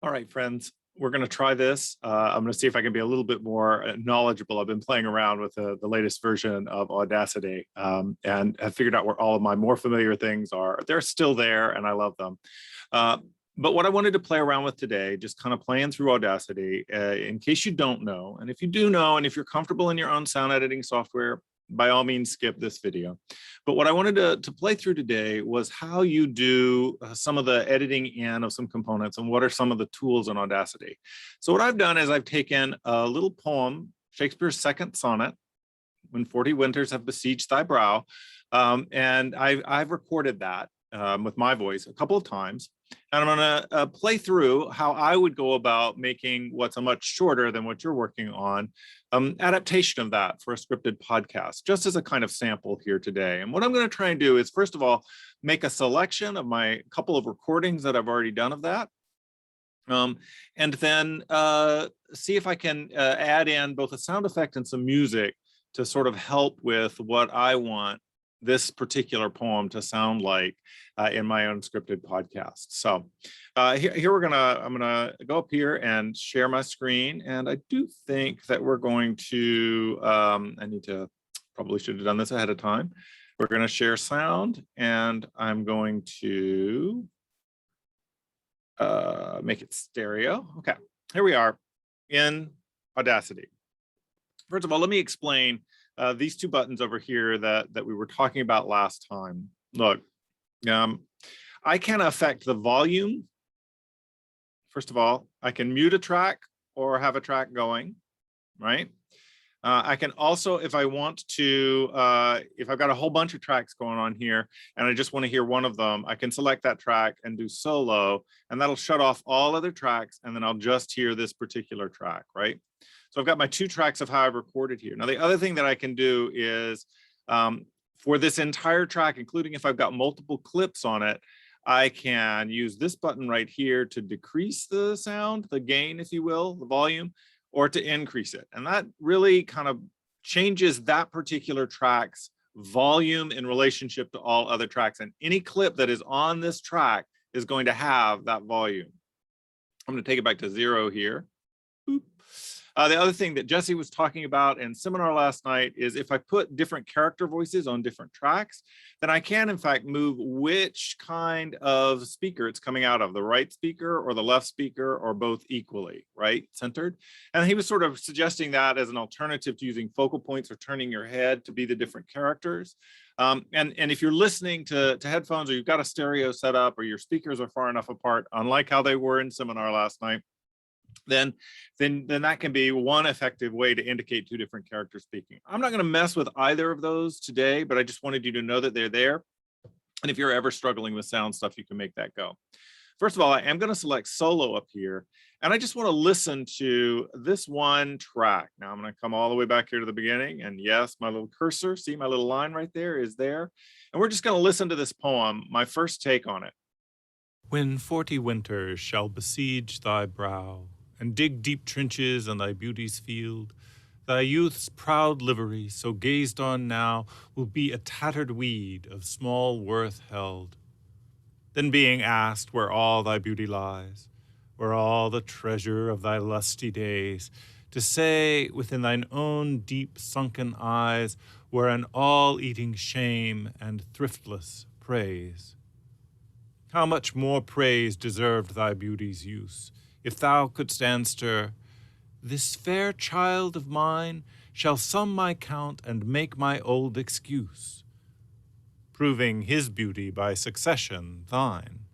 All right, friends, we're going to try this. I'm going to see if I can be a little bit more knowledgeable. I've been playing around with the latest version of Audacity and have figured out where all of my more familiar things are. They're still there and I love them. But what I wanted to play around with today, just kind of playing through Audacity, in case you don't know, and if you do know, and if you're comfortable in your own sound editing software, by all means, skip this video. But what I wanted to play through today was how you do some of the editing in of some components and what are some of the tools in Audacity. So what I've done is I've taken a little poem, Shakespeare's second sonnet, When 40 Winters Have Besieged Thy Brow, and I've recorded that with my voice a couple of times. And I'm going to play through how I would go about making what's a much shorter than what you're working on adaptation of that for a scripted podcast, just as a kind of sample here today. And what I'm going to try and do is, first of all, make a selection of my couple of recordings that I've already done of that. And then see if I can add in both a sound effect and some music to sort of help with what I want this particular poem to sound like in my own scripted podcast. So here I'm gonna go up here and share my screen. And I do think that we're going to, probably should have done this ahead of time. We're gonna share sound and I'm going to make it stereo. Okay, here we are in Audacity. First of all, let me explain these two buttons over here that we were talking about last time. Look, I can affect the volume. First of all, I can mute a track or have a track going, right? I can also, if I want to, if I've got a whole bunch of tracks going on here and I just want to hear one of them, I can select that track and do solo, and that'll shut off all other tracks, and then I'll just hear this particular track, right? So I've got my two tracks of how I've recorded here. Now, the other thing that I can do is for this entire track, including if I've got multiple clips on it, I can use this button right here to decrease the sound, the gain, if you will, the volume, or to increase it. And that really kind of changes that particular track's volume in relationship to all other tracks. And any clip that is on this track is going to have that volume. I'm going to take it back to 0 here. Boop. The other thing that Jesse was talking about in seminar last night is if I put different character voices on different tracks, then I can in fact move which kind of speaker it's coming out of, the right speaker or the left speaker, or both equally, right, centered. And he was sort of suggesting that as an alternative to using focal points or turning your head to be the different characters. And if you're listening to headphones, or you've got a stereo set up, or your speakers are far enough apart, unlike how they were in seminar last night, then that can be one effective way to indicate two different characters speaking. I'm not going to mess with either of those today, but I just wanted you to know that they're there. And if you're ever struggling with sound stuff, you can make that go. First of all, I am going to select solo up here, and I just want to listen to this one track. Now I'm going to come all the way back here to the beginning, and yes, my little cursor, see my little line right there is there. And we're just going to listen to this poem, my first take on it. When 40 winters shall besiege thy brow, and dig deep trenches in thy beauty's field, thy youth's proud livery, so gazed on now, will be a tattered weed of small worth held. Then being asked where all thy beauty lies, where all the treasure of thy lusty days, to say within thine own deep sunken eyes were an all-eating shame and thriftless praise. How much more praise deserved thy beauty's use, if thou couldst answer, this fair child of mine shall sum my count and make my old excuse, proving his beauty by succession thine.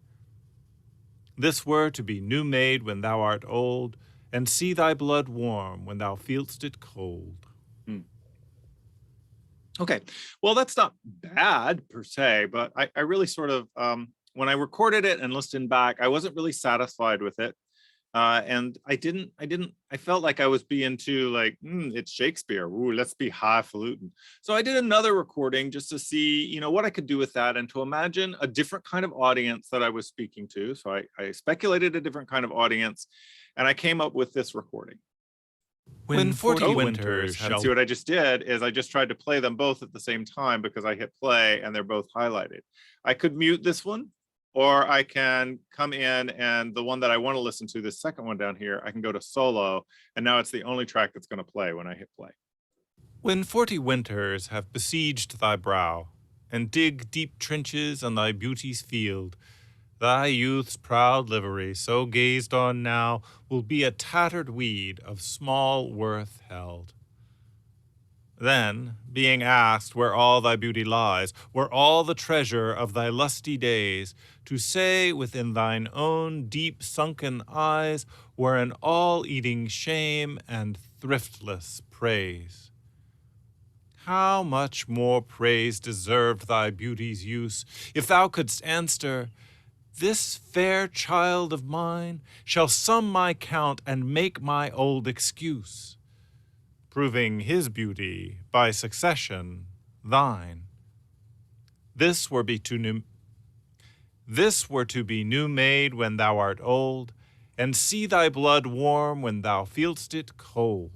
This were to be new made when thou art old, and see thy blood warm when thou feelst it cold. Okay, well, that's not bad per se, but I really sort of, when I recorded it and listened back, I wasn't really satisfied with it. And I felt like I was being too like, it's Shakespeare. Ooh, let's be highfalutin. So I did another recording just to see, you know, what I could do with that and to imagine a different kind of audience that I was speaking to. So I speculated a different kind of audience, and I came up with this recording. When 40 winters shall... See, what I just did is I just tried to play them both at the same time because I hit play and they're both highlighted. I could mute this one. or I can come in and the one that I want to listen to, the second one down here, I can go to solo, and now it's the only track that's going to play when I hit play. When 40 winters have besieged thy brow, and dig deep trenches on thy beauty's field, thy youth's proud livery, so gazed on now, will be a tattered weed of small worth held. Then, being asked where all thy beauty lies, where all the treasure of thy lusty days, to say within thine own deep sunken eyes were an all-eating shame and thriftless praise. How much more praise deserved thy beauty's use, if thou couldst answer, this fair child of mine shall sum my count and make my old excuse, proving his beauty by succession thine. This were to be new made when thou art old, and see thy blood warm when thou feel'st it cold.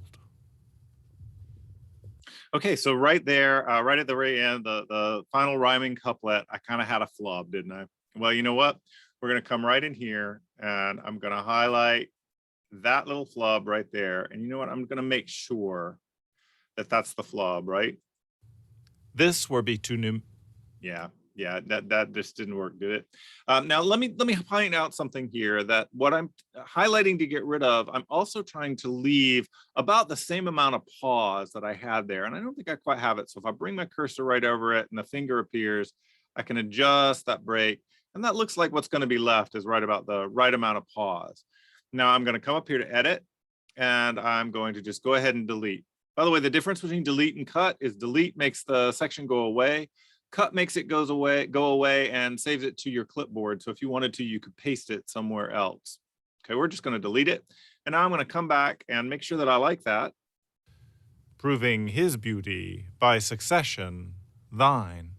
Okay, so right there, right at the very end, the final rhyming couplet, I kind of had a flub, didn't I? Well, you know what? We're going to come right in here, and I'm going to highlight that little flub right there. And you know what? I'm going to make sure that that's the flub, right? This were be too new. Yeah, that just didn't work, did it? Now let me point out something here, that what I'm highlighting to get rid of, I'm also trying to leave about the same amount of pause that I had there, and I don't think I quite have it. So if I bring my cursor right over it and the finger appears, I can adjust that break, and that looks like what's going to be left is right about the right amount of pause. Now I'm going to come up here to edit, and I'm going to just go ahead and delete. By the way, the difference between delete and cut is delete makes the section go away. Cut makes it go away and saves it to your clipboard. So if you wanted to, you could paste it somewhere else. Okay, we're just going to delete it. And now I'm going to come back and make sure that I like that. Proving his beauty by succession thine.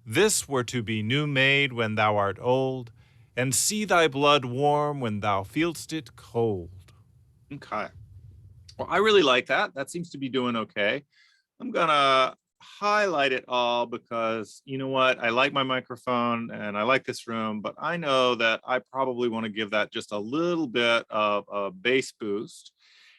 This were to be new made when thou art old, and see thy blood warm when thou feel'st it cold. Okay. Well, I really like that. That seems to be doing okay. I'm going to highlight it all because, you know what, I like my microphone and I like this room, but I know that I probably want to give that just a little bit of a bass boost.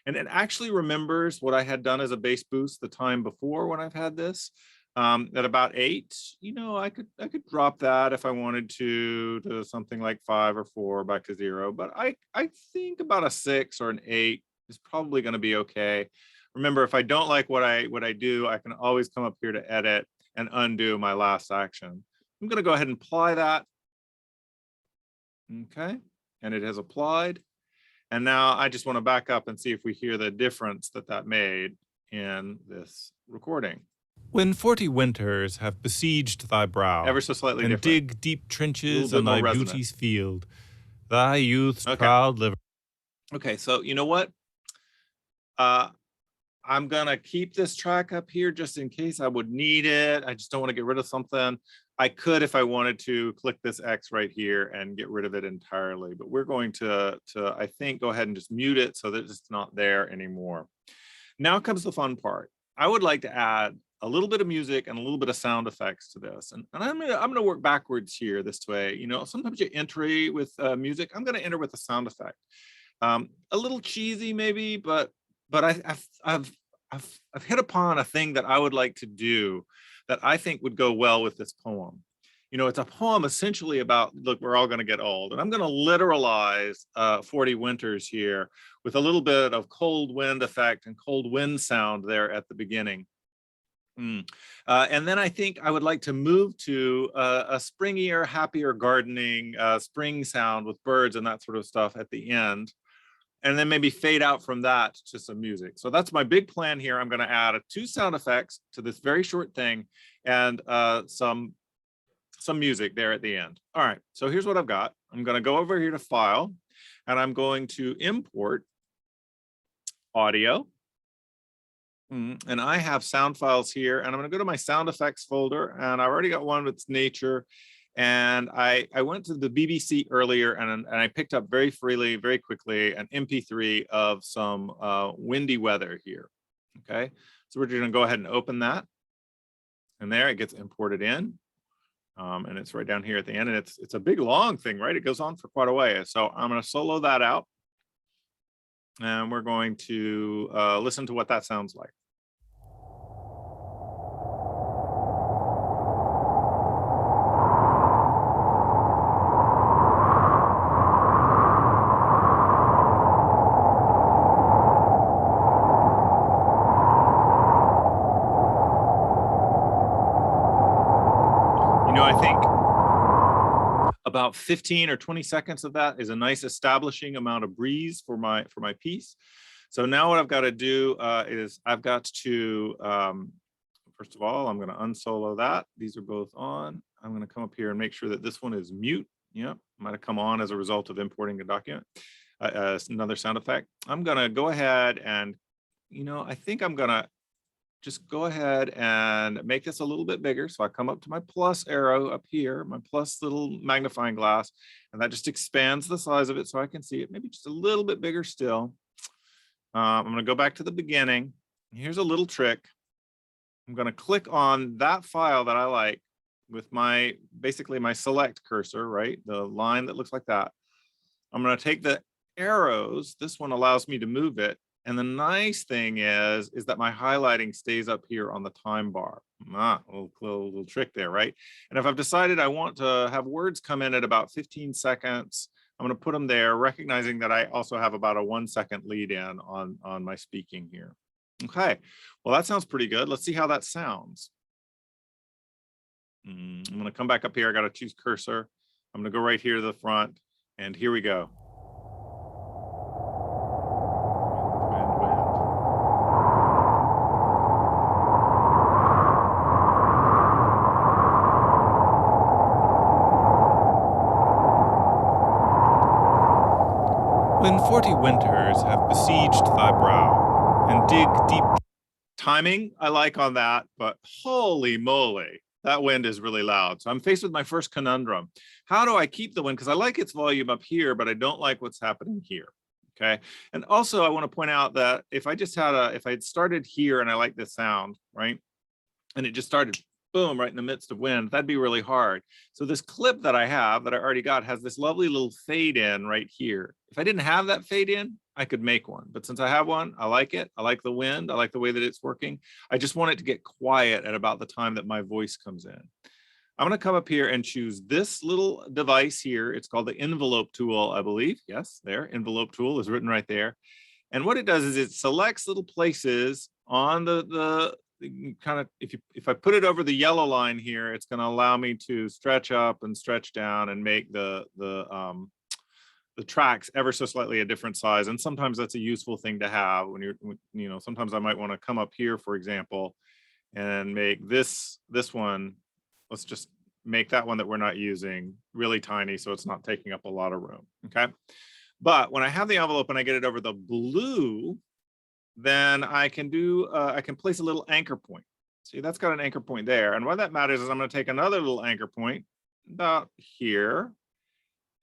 And it actually remembers what I had done as a bass boost the time before when I've had this. At about 8, you know, I could drop that if I wanted to something like 5 or 4 back to 0, but I think about a 6 or an 8 is probably going to be okay. Remember, if I don't like what I do, I can always come up here to edit and undo my last action. I'm going to go ahead and apply that. Okay, and it has applied. And now I just want to back up and see if we hear the difference that made in this recording. When 40 winters have besieged thy brow, Ever so slightly and different. dig deep trenches on thy resonant. beauty's field, thy youth's proud liver. Okay, so you know what? I'm gonna keep this track up here just in case I would need it. I just don't want to get rid of something. I could, if I wanted to, click this X right here and get rid of it entirely, but we're going to I think, go ahead and just mute it so that it's not there anymore. Now comes the fun part. I would like to add a little bit of music and a little bit of sound effects to this. And I'm gonna work backwards here this way. You know, sometimes you enter with music. I'm gonna enter with a sound effect. A little cheesy maybe, but I've hit upon a thing that I would like to do that I think would go well with this poem. You know, it's a poem essentially about, look, we're all going to get old, and I'm going to literalize 40 winters here with a little bit of cold wind effect and cold wind sound there at the beginning. And then I think I would like to move to a springier, happier gardening spring sound with birds and that sort of stuff at the end. And then maybe fade out from that to some music. So that's my big plan here. I'm going to add 2 sound effects to this very short thing and some music there at the end. All right, so here's what I've got. I'm going to go over here to File, and I'm going to import audio. And I have sound files here, and I'm going to go to my sound effects folder, and I already got one with nature. And I went to the BBC earlier and I picked up very quickly an MP3 of some windy weather here. Okay, so we're going to go ahead and open that. And there it gets imported in. And it's right down here at the end, and it's a big long thing, right? It goes on for quite a way. So I'm going to solo that out, and we're going to listen to what that sounds like. I think about 15 or 20 seconds of that is a nice establishing amount of breeze for my piece. So now what I've got to do is I've got to, first of all, I'm going to unsolo that. These are both on. I'm going to come up here and make sure that this one is mute. Yep, might have come on as a result of importing a document. Another sound effect. I'm going to go ahead and, I think I'm going to just go ahead and make this a little bit bigger. So I come up to my plus arrow up here, my plus little magnifying glass, and that just expands the size of it so I can see it, maybe just a little bit bigger still. I'm going to go back to the beginning. Here's a little trick. I'm going to click on that file that I like with basically my select cursor, right? The line that looks like that. I'm going to take the arrows. This one allows me to move it. And the nice thing is that my highlighting stays up here on the time bar. A little trick there, right? And if I've decided I want to have words come in at about 15 seconds, I'm going to put them there, recognizing that I also have about a 1 second lead in on my speaking here. Okay, well, that sounds pretty good. Let's see how that sounds. I'm going to come back up here. I got to choose cursor. I'm going to go right here to the front, and here we go. When 40 winters have besieged thy brow, and dig deep. Timing, I like on that, but holy moly, that wind is really loud. So I'm faced with my first conundrum. How do I keep the wind? Because I like its volume up here, but I don't like what's happening here. Okay. And also I want to point out that if I had started here and I like this sound, right? And it just started boom, right in the midst of wind, that'd be really hard. So this clip that I have that I already got has this lovely little fade in right here. If I didn't have that fade in, I could make one. But since I have one, I like it. I like the wind. I like the way that it's working. I just want it to get quiet at about the time that my voice comes in. I'm going to come up here and choose this little device here. It's called the envelope tool, I believe. Yes, there, envelope tool is written right there. And what it does is it selects little places on the kind of, if I put it over the yellow line here, it's going to allow me to stretch up and stretch down and make the tracks ever so slightly a different size. And sometimes that's a useful thing to have when you're, sometimes I might want to come up here, for example, and make this one, let's just make that one that we're not using really tiny so it's not taking up a lot of room. Okay. But when I have the envelope and I get it over the blue, then I can I can place a little anchor point. See, that's got an anchor point there. And why that matters is I'm going to take another little anchor point about here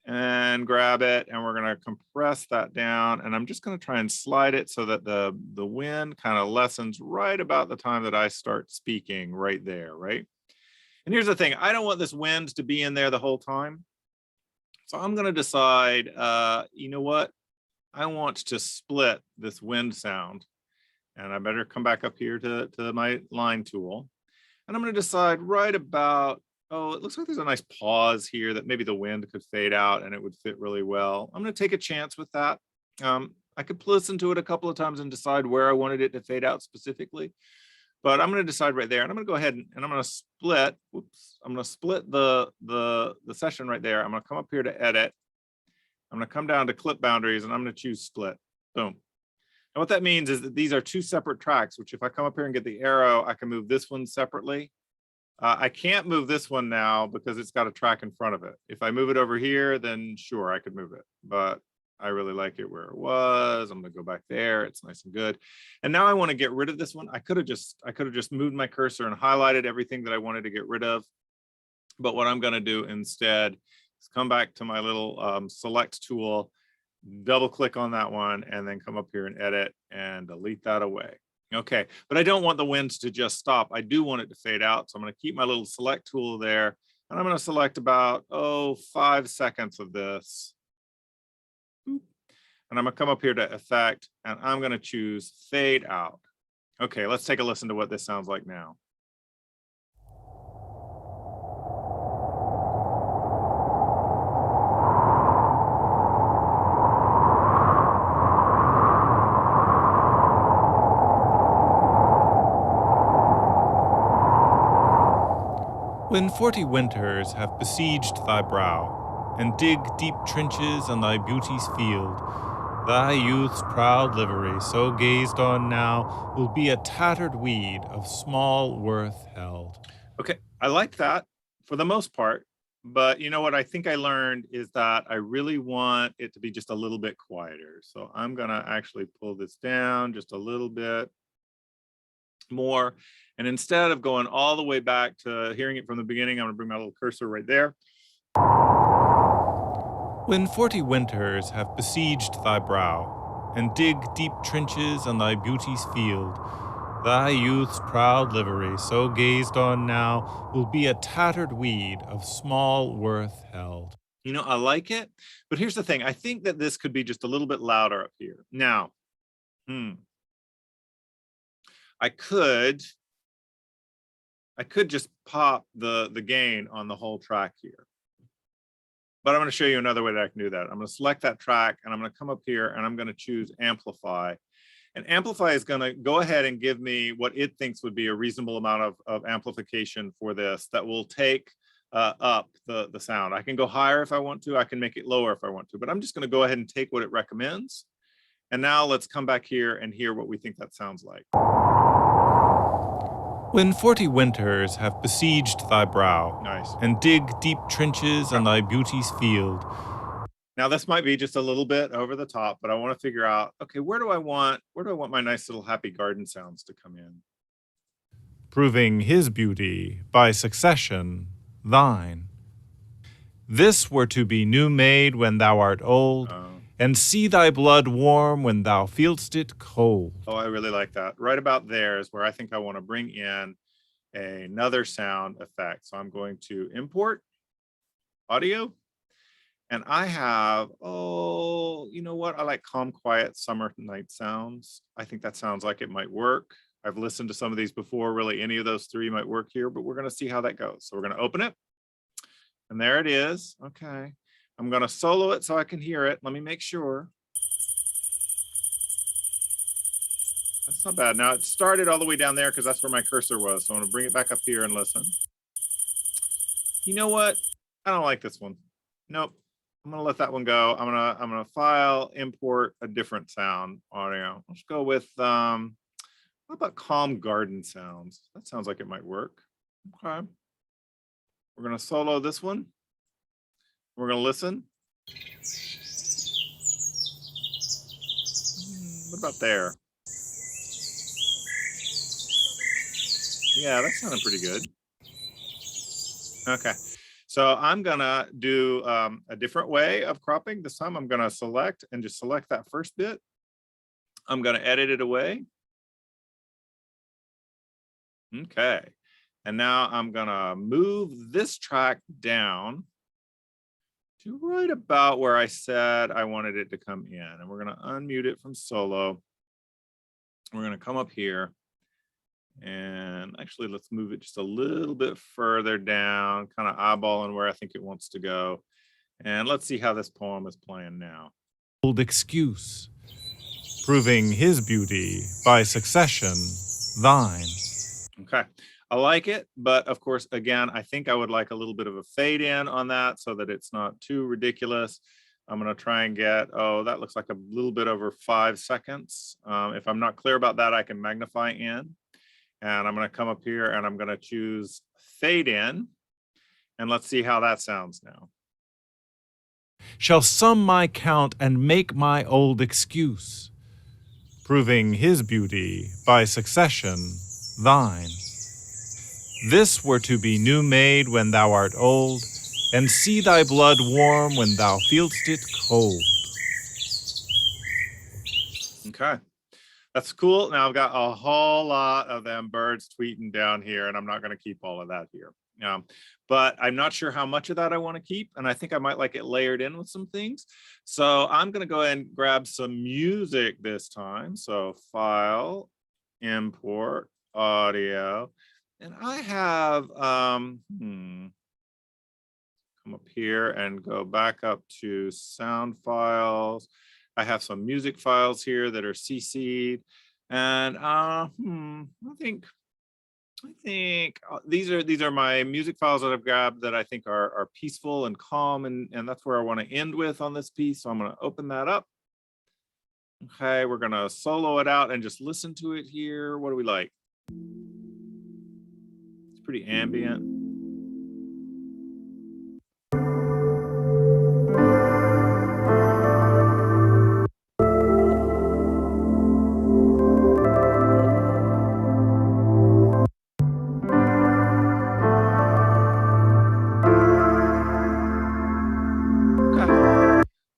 and grab it, and we're going to compress that down. And I'm just going to try and slide it so that the wind kind of lessens right about the time that I start speaking right there, right? And here's the thing, I don't want this wind to be in there the whole time. So I'm going to decide, you know what? I want to split this wind sound, and I better come back up here to my line tool. And I'm going to decide right about, oh, it looks like there's a nice pause here that maybe the wind could fade out and it would fit really well. I'm going to take a chance with that. I could listen to it a couple of times and decide where I wanted it to fade out specifically. But I'm going to decide right there, and I'm going to go ahead and I'm going to split. Whoops! I'm going to split the session right there. I'm going to come up here to edit. I'm going to come down to clip boundaries, and I'm going to choose split. Boom. And what that means is that these are two separate tracks, which if I come up here and get the arrow, I can move this one separately. I can't move this one now because it's got a track in front of it. If I move it over here, then sure, I could move it. But I really like it where it was. I'm going to go back there. It's nice and good. And now I want to get rid of this one. I could have just moved my cursor and highlighted everything that I wanted to get rid of. But what I'm going to do instead is come back to my little select tool, double click on that one, and then come up here and edit and delete that away. Okay, but I don't want the wind to just stop. I do want it to fade out. So I'm going to keep my little select tool there. And I'm going to select about, 5 seconds of this. And I'm going to come up here to effect, and I'm going to choose fade out. Okay, let's take a listen to what this sounds like now. When 40 winters have besieged thy brow, and dig deep trenches on thy beauty's field, thy youth's proud livery, so gazed on now, will be a tattered weed of small worth held. Okay, I like that for the most part, but you know what I think I learned is that I really want it to be just a little bit quieter. So I'm gonna actually pull this down just a little bit more. And instead of going all the way back to hearing it from the beginning, I'm gonna bring my little cursor right there. When 40 winters have besieged thy brow, and dig deep trenches on thy beauty's field, thy youth's proud livery, so gazed on now, will be a tattered weed of small worth held. You know, I like it, but here's the thing. I think that this could be just a little bit louder up here. Now, I could just pop the gain on the whole track here. But I'm going to show you another way that I can do that. I'm going to select that track and I'm going to come up here and I'm going to choose amplify. And amplify is going to go ahead and give me what it thinks would be a reasonable amount of amplification for this that will take up the sound. I can go higher if I want to. I can make it lower if I want to, but I'm just going to go ahead and take what it recommends. And now let's come back here and hear what we think that sounds like. When 40 winters have besieged thy brow, Nice. and dig deep trenches on thy beauty's field. Now this might be just a little bit over the top, but I want to figure out, okay, where do I want my nice little happy garden sounds to come in? Proving his beauty by succession thine. This were to be new made when thou art old, and see thy blood warm when thou feelst it cold. Oh, I really like that. Right about there is where I think I want to bring in another sound effect. So I'm going to import audio. And I have, you know what? I like calm, quiet summer night sounds. I think that sounds like it might work. I've listened to some of these before. Really, any of those three might work here, but we're going to see how that goes. So we're going to open it. And there it is. Okay. I'm going to solo it so I can hear it. Let me make sure. That's not bad. Now it started all the way down there because that's where my cursor was. So I'm going to bring it back up here and listen. You know what? I don't like this one. Nope. I'm going to let that one go. I'm going to file, import a different sound audio. Let's go with, how about calm garden sounds? That sounds like it might work. Okay. We're going to solo this one. We're going to listen. What about there? Yeah, that sounded pretty good. Okay. So I'm going to do a different way of cropping. This time I'm going to select and just select that first bit. I'm going to edit it away. Okay. And now I'm going to move this track down to right about where I said I wanted it to come in. And we're going to unmute it from solo. We're going to come up here. And actually, let's move it just a little bit further down, kind of eyeballing where I think it wants to go. And let's see how this poem is playing now. Old excuse, proving his beauty by succession thine. Okay, I like it, but of course, again, I think I would like a little bit of a fade in on that so that it's not too ridiculous. I'm going to try and get, that looks like a little bit over 5 seconds. If I'm not clear about that, I can magnify in. And I'm going to come up here and I'm going to choose fade in. And let's see how that sounds now. Shall sum my count and make my old excuse, proving his beauty by succession thine. This were to be new made when thou art old, and see thy blood warm when thou feelst it cold. Okay. That's cool. Now I've got a whole lot of them birds tweeting down here, and I'm not going to keep all of that here. But I'm not sure how much of that I want to keep. And I think I might like it layered in with some things. So I'm going to go ahead and grab some music this time. So file, import, audio. And I have, come up here and go back up to sound files. I have some music files here that are CC'd. And I think these are my music files that I've grabbed that I think are peaceful and calm, and that's where I want to end with on this piece. So I'm going to open that up. Okay, we're going to solo it out and just listen to it here. What do we like? It's pretty ambient.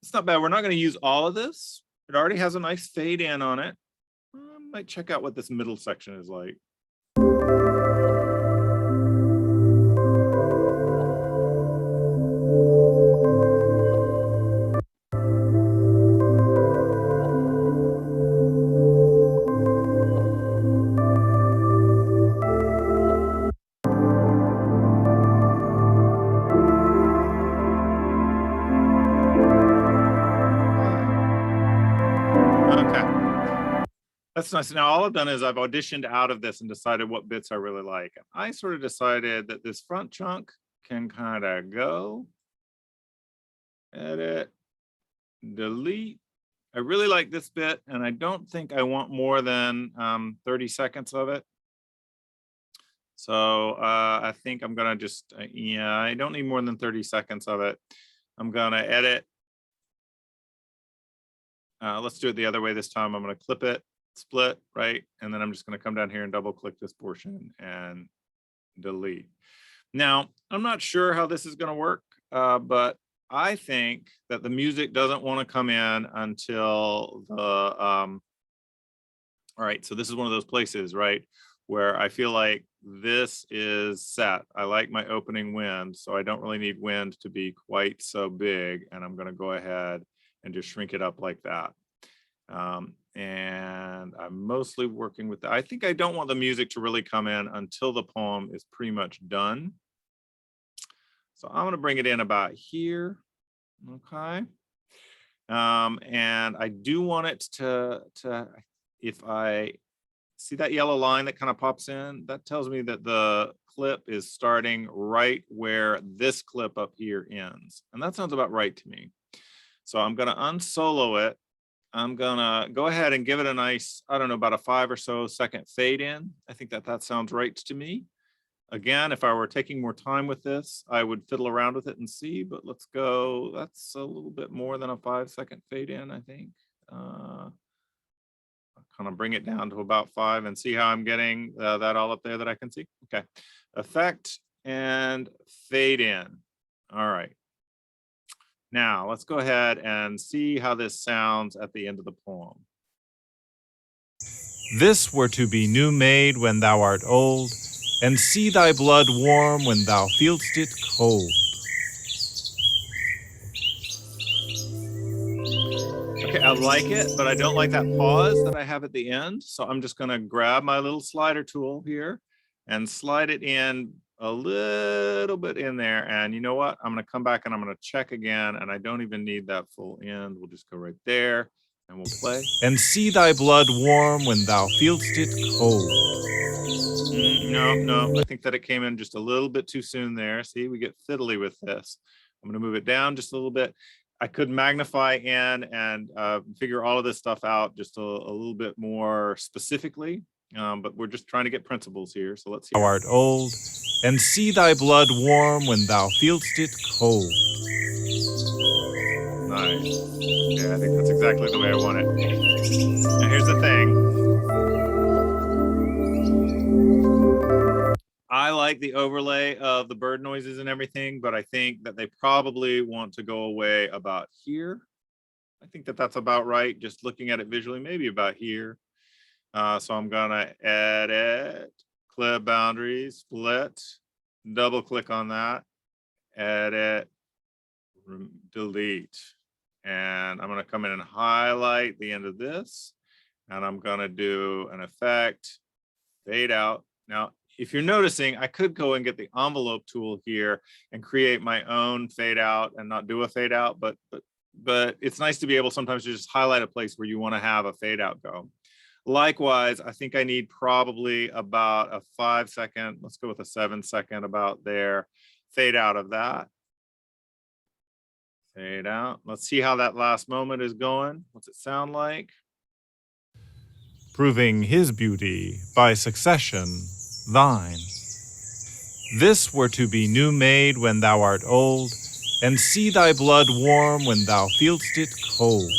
It's not bad. We're not going to use all of this. It already has a nice fade in on it. I might check out what this middle section is like. That's nice. Now, all I've done is I've auditioned out of this and decided what bits I really like. I sort of decided that this front chunk can kind of go. Edit, delete. I really like this bit, and I don't think I want more than 30 seconds of it. So I think I'm going to just, yeah, I don't need more than 30 seconds of it. I'm going to edit. Let's do it the other way this time. I'm going to clip it. Split, right? And then I'm just going to come down here and double click this portion and delete. Now, I'm not sure how this is going to work, but I think that the music doesn't want to come in until the, all right, so this is one of those places, right, where I feel like this is set. I like my opening wind, so I don't really need wind to be quite so big. And I'm going to go ahead and just shrink it up like that. And I'm mostly working with that. I think I don't want the music to really come in until the poem is pretty much done. So I'm going to bring it in about here. Okay. And I do want it to, if I see that yellow line that kind of pops in, that tells me that the clip is starting right where this clip up here ends. And that sounds about right to me. So I'm going to unsolo it. I'm gonna go ahead and give it a nice, I don't know, about a 5 or so second fade in. I think that sounds right to me. Again, if I were taking more time with this, I would fiddle around with it and see, but let's go. That's a little bit more than a 5 second fade in, I think. I'll kind of bring it down to about 5 and see how I'm getting that all up there that I can see. Okay, effect and fade in. All right. Now, let's go ahead and see how this sounds at the end of the poem. This were to be new made when thou art old, and see thy blood warm when thou feel'st it cold. Okay, I like it, but I don't like that pause that I have at the end. So I'm just going to grab my little slider tool here and slide it in a little bit in there. And you know what? I'm going to come back and I'm going to check again. And I don't even need that full end. We'll just go right there and we'll play. And see thy blood warm when thou feel'st it cold. No, I think that it came in just a little bit too soon there. See, we get fiddly with this. I'm going to move it down just a little bit. I could magnify in and figure all of this stuff out just a little bit more specifically. But we're just trying to get principles here. So let's see. Thou art old, and see thy blood warm when thou feel'st it cold. Nice. Yeah, I think that's exactly the way I want it. Now here's the thing. I like the overlay of the bird noises and everything, but I think that they probably want to go away about here. I think that that's about right. Just looking at it visually, maybe about here. So I'm gonna edit, clip boundaries, split, double click on that, edit, delete. And I'm going to come in and highlight the end of this. And I'm going to do an effect, fade out. Now, if you're noticing, I could go and get the envelope tool here and create my own fade out and not do a fade out, but it's nice to be able sometimes to just highlight a place where you want to have a fade out go. Likewise, I think I need probably about a 5 second, let's go with a 7 second about there, fade out of that. Fade out. Let's see how that last moment is going. What's it sound like? Proving his beauty by succession, thine. This were to be new made when thou art old, and see thy blood warm when thou feel'st it cold.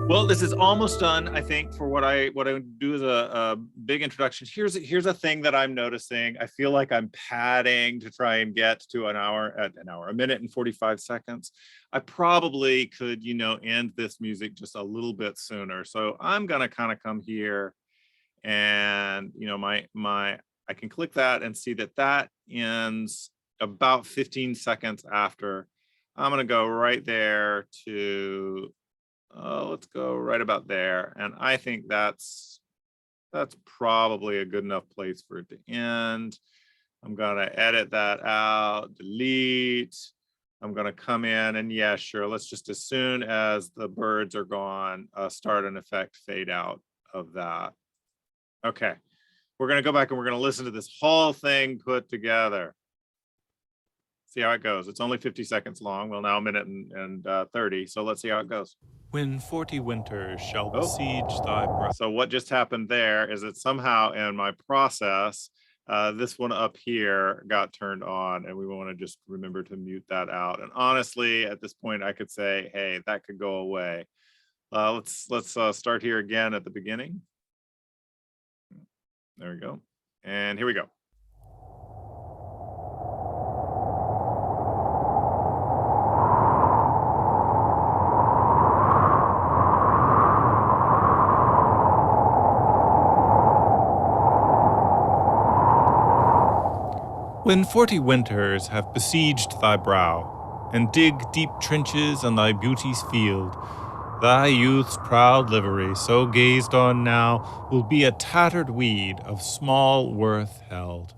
Well, this is almost done, I think, for what I do as a big introduction. Here's a thing that I'm noticing. I feel like I'm padding to try and get to a minute and 45 seconds. I probably could, end this music just a little bit sooner. So I'm gonna kind of come here and I can click that and see that ends about 15 seconds after. I'm gonna go right there to let's go right about there. And I think that's probably a good enough place for it to end. I'm gonna edit that out, delete. I'm gonna come in and yeah, sure. Let's just, as soon as the birds are gone, start an effect fade out of that. Okay, we're gonna go back and we're gonna listen to this whole thing put together. See how it goes. It's only 50 seconds long. Well, now a minute and 30. So let's see how it goes. When 40 winters shall besiege thy brow. So what just happened there is that somehow in my process, this one up here got turned on, and we want to just remember to mute that out. And honestly, at this point, I could say, hey, that could go away. Let's start here again at the beginning. There we go. And here we go. When 40 winters have besieged thy brow, and dig deep trenches on thy beauty's field, thy youth's proud livery, so gazed on now, will be a tattered weed of small worth held.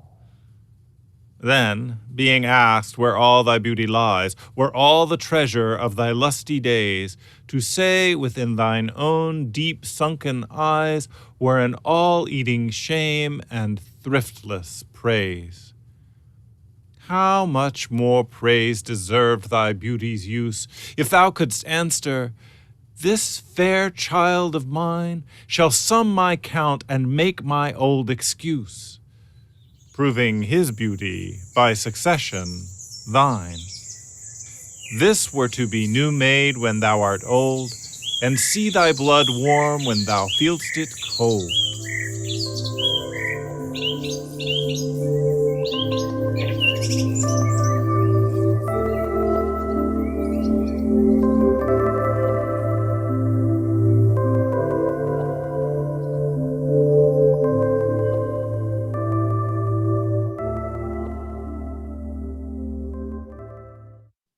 Then, being asked where all thy beauty lies, where all the treasure of thy lusty days, to say within thine own deep sunken eyes were an all-eating shame and thriftless praise. How much more praise deserved thy beauty's use, if thou couldst answer, this fair child of mine shall sum my count and make my old excuse, proving his beauty by succession thine. This were to be new made when thou art old, and see thy blood warm when thou feel'st it cold.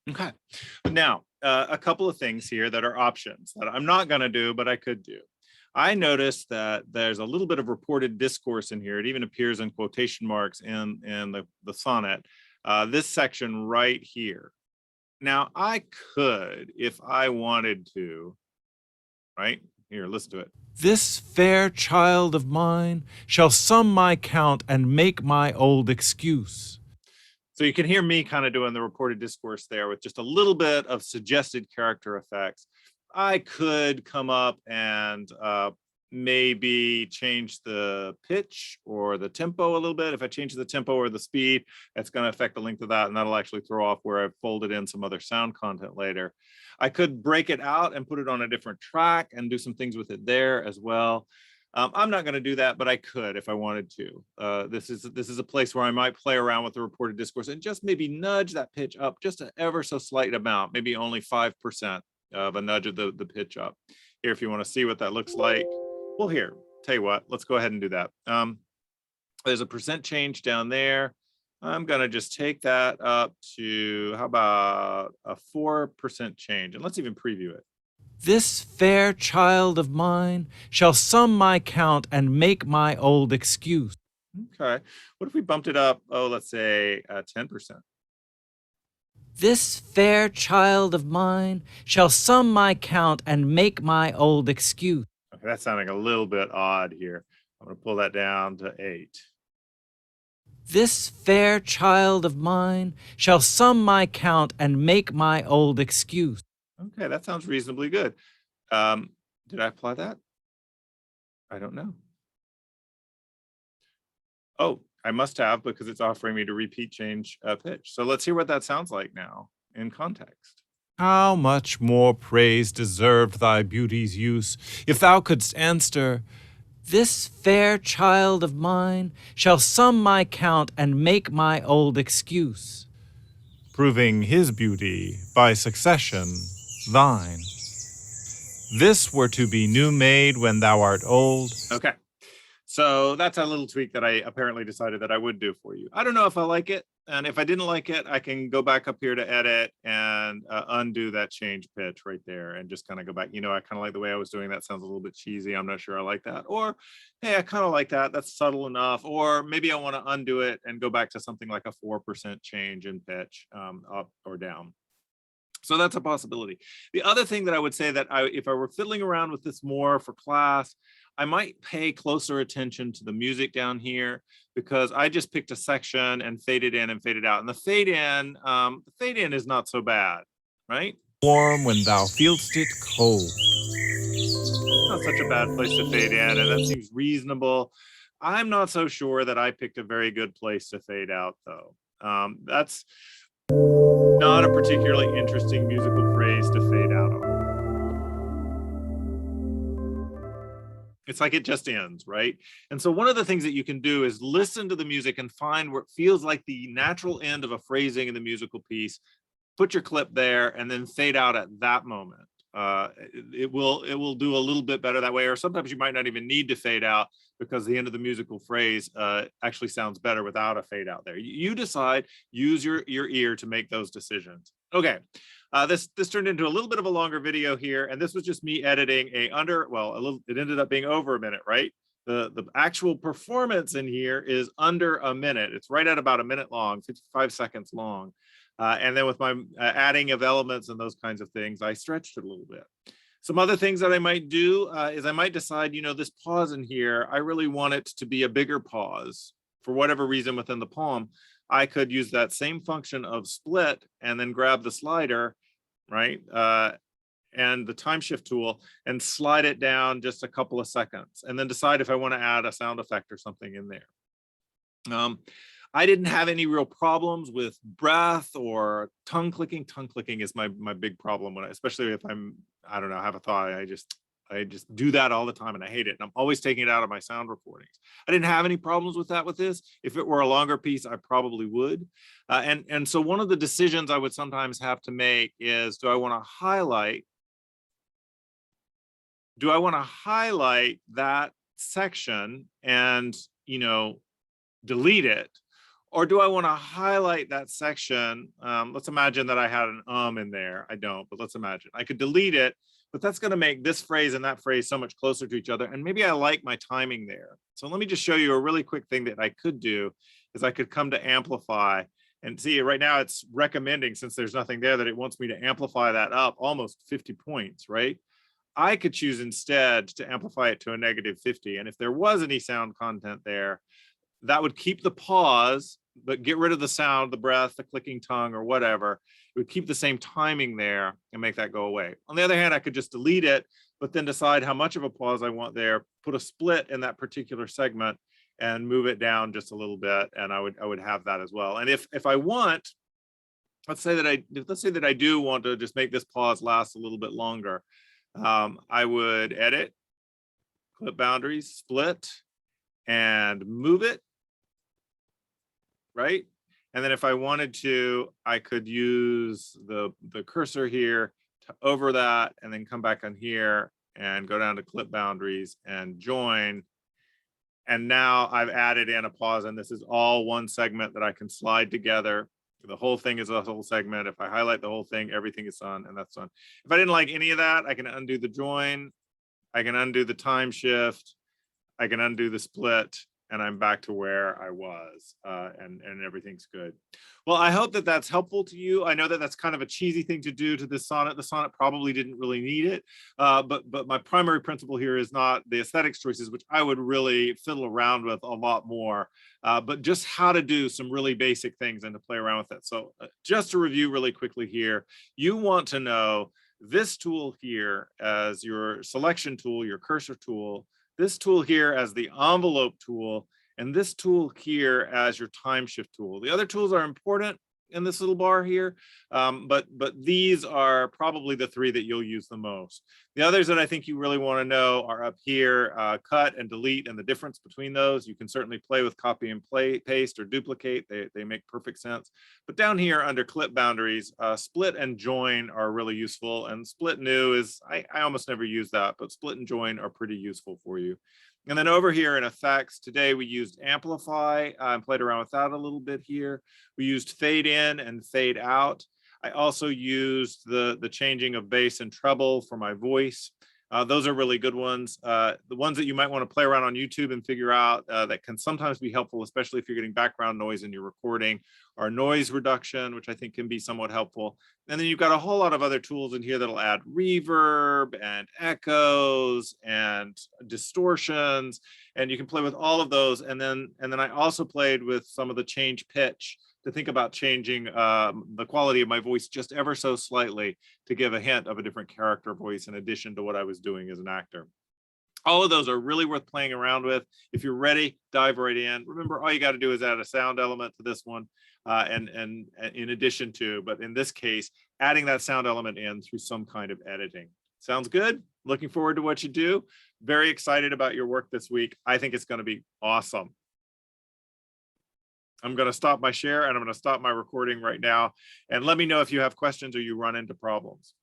Okay, now a couple of things here that are options that I'm not going to do, but I could do. I noticed that there's a little bit of reported discourse in here. It even appears in quotation marks in the sonnet, this section right here. Now I could, if I wanted to, right here, listen to it. This fair child of mine shall sum my count and make my old excuse. So you can hear me kind of doing the reported discourse there with just a little bit of suggested character effects. I could come up and maybe change the pitch or the tempo a little bit. If I change the tempo or the speed, that's going to affect the length of that, and that'll actually throw off where I've folded in some other sound content later. I could break it out and put it on a different track and do some things with it there as well. I'm not going to do that, but I could if I wanted to. This is a place where I might play around with the reported discourse and just maybe nudge that pitch up just an ever so slight amount, maybe only 5% of a nudge of the pitch up. Here, if you want to see what that looks like, well, here, tell you what, let's go ahead and do that. There's a percent change down there. I'm going to just take that up to, how about a 4% change? And let's even preview it. This fair child of mine shall sum my count and make my old excuse. Okay. What if we bumped it up? Oh, let's say 10%. This fair child of mine shall sum my count and make my old excuse. Okay, that's sounding a little bit odd here. I'm going to pull that down to 8. This fair child of mine shall sum my count and make my old excuse. Okay, that sounds reasonably good. Did I apply that? I don't know. Oh, I must have, because it's offering me to repeat change pitch. So let's hear what that sounds like now in context. How much more praise deserved thy beauty's use, if thou couldst answer, this fair child of mine shall sum my count and make my old excuse, proving his beauty by succession thine. This were to be new made when thou art old. Okay. So that's a little tweak that I apparently decided that I would do for you. I don't know if I like it. And if I didn't like it, I can go back up here to edit and undo that change pitch right there and just kind of go back. You know, I kind of like the way I was doing that. Sounds a little bit cheesy. I'm not sure I like that. Or, hey, I kind of like that. That's subtle enough. Or maybe I want to undo it and go back to something like a 4% change in pitch, up or down. So that's a possibility. The other thing that I would say that if I were fiddling around with this more for class, I might pay closer attention to the music down here, because I just picked a section and faded in and faded out. And the fade in is not so bad, right? Warm when thou feelst it cold. Not such a bad place to fade in, and that seems reasonable. I'm not so sure that I picked a very good place to fade out, though. That's not a particularly interesting musical phrase to fade out on. It's like it just ends, right? And so one of the things that you can do is listen to the music and find where it feels like the natural end of a phrasing in the musical piece. Put your clip there and then fade out at that moment. It will do a little bit better that way. Or sometimes you might not even need to fade out, because the end of the musical phrase actually sounds better without a fade out there. You decide, use your ear to make those decisions. Okay. This turned into a little bit of a longer video here, and this was just me editing it ended up being over a minute, right? The actual performance in here is under a minute. It's right at about a minute long, 55 seconds long. And then with my adding of elements and those kinds of things, I stretched it a little bit. Some other things that I might do is I might decide, this pause in here, I really want it to be a bigger pause for whatever reason within the poem. I could use that same function of split and then grab the slider, right? And the time shift tool and slide it down just a couple of seconds, and then decide if I want to add a sound effect or something in there. I didn't have any real problems with breath or tongue clicking. Tongue clicking is my big problem especially if I don't know, have a thought. I just do that all the time and I hate it. And I'm always taking it out of my sound recordings. I didn't have any problems with that with this. If it were a longer piece, I probably would. And so one of the decisions I would sometimes have to make is, do I want to highlight that section and, delete it? Or do I want to highlight that section? Let's imagine that I had an in there. I don't, but let's imagine I could delete it, but that's going to make this phrase and that phrase so much closer to each other. And maybe I like my timing there. So let me just show you a really quick thing that I could do is I could come to amplify and see right now it's recommending, since there's nothing there, that it wants me to amplify that up almost 50 points, right? I could choose instead to amplify it to a -50. And if there was any sound content there, that would keep the pause, but get rid of the sound, the breath, the clicking tongue, or whatever. It would keep the same timing there and make that go away. On the other hand, I could just delete it, but then decide how much of a pause I want there, put a split in that particular segment and move it down just a little bit. And I would have that as well. And if I want, let's say that I do want to just make this pause last a little bit longer. I would edit, clip boundaries, split, and move it, right? And then if I wanted to, I could use the cursor here to over that and then come back on here and go down to clip boundaries and join. And now I've added in a pause, and this is all one segment that I can slide together. The whole thing is a whole segment. If I highlight the whole thing, everything is done, and that's done. If I didn't like any of that, I can undo the join, I can undo the time shift, I can undo the split, and I'm back to where I was, and everything's good. Well, I hope that that's helpful to you. I know that that's kind of a cheesy thing to do to this sonnet. The sonnet probably didn't really need it, but my primary principle here is not the aesthetics choices, which I would really fiddle around with a lot more, but just how to do some really basic things and to play around with it. So just to review really quickly here, you want to know this tool here as your selection tool, your cursor tool, this tool here as the envelope tool, and this tool here as your time shift tool. The other tools are important in this little bar here, but these are probably the three that you'll use the most. The others that I think you really want to know are up here, cut and delete, and the difference between those. You can certainly play with copy and paste or duplicate. They make perfect sense. But down here under clip boundaries, split and join are really useful, and split new is, I almost never use that, but split and join are pretty useful for you. And then over here in effects, today we used amplify and played around with that a little bit here. We used fade in and fade out. I also used the changing of bass and treble for my voice. Those are really good ones. The ones that you might want to play around on YouTube and figure out that can sometimes be helpful, especially if you're getting background noise in your recording, are noise reduction, which I think can be somewhat helpful. And then you've got a whole lot of other tools in here that'll add reverb and echoes and distortions, and you can play with all of those. And then I also played with some of the change pitch to think about changing the quality of my voice just ever so slightly to give a hint of a different character voice in addition to what I was doing as an actor. All of those are really worth playing around with. If you're ready, dive right in. Remember, all you got to do is add a sound element to this one, and in addition to, but in this case, adding that sound element in through some kind of editing. Sounds good? Looking forward to what you do. Very excited about your work this week. I think it's going to be awesome. I'm going to stop my share and I'm going to stop my recording right now. And let me know if you have questions or you run into problems.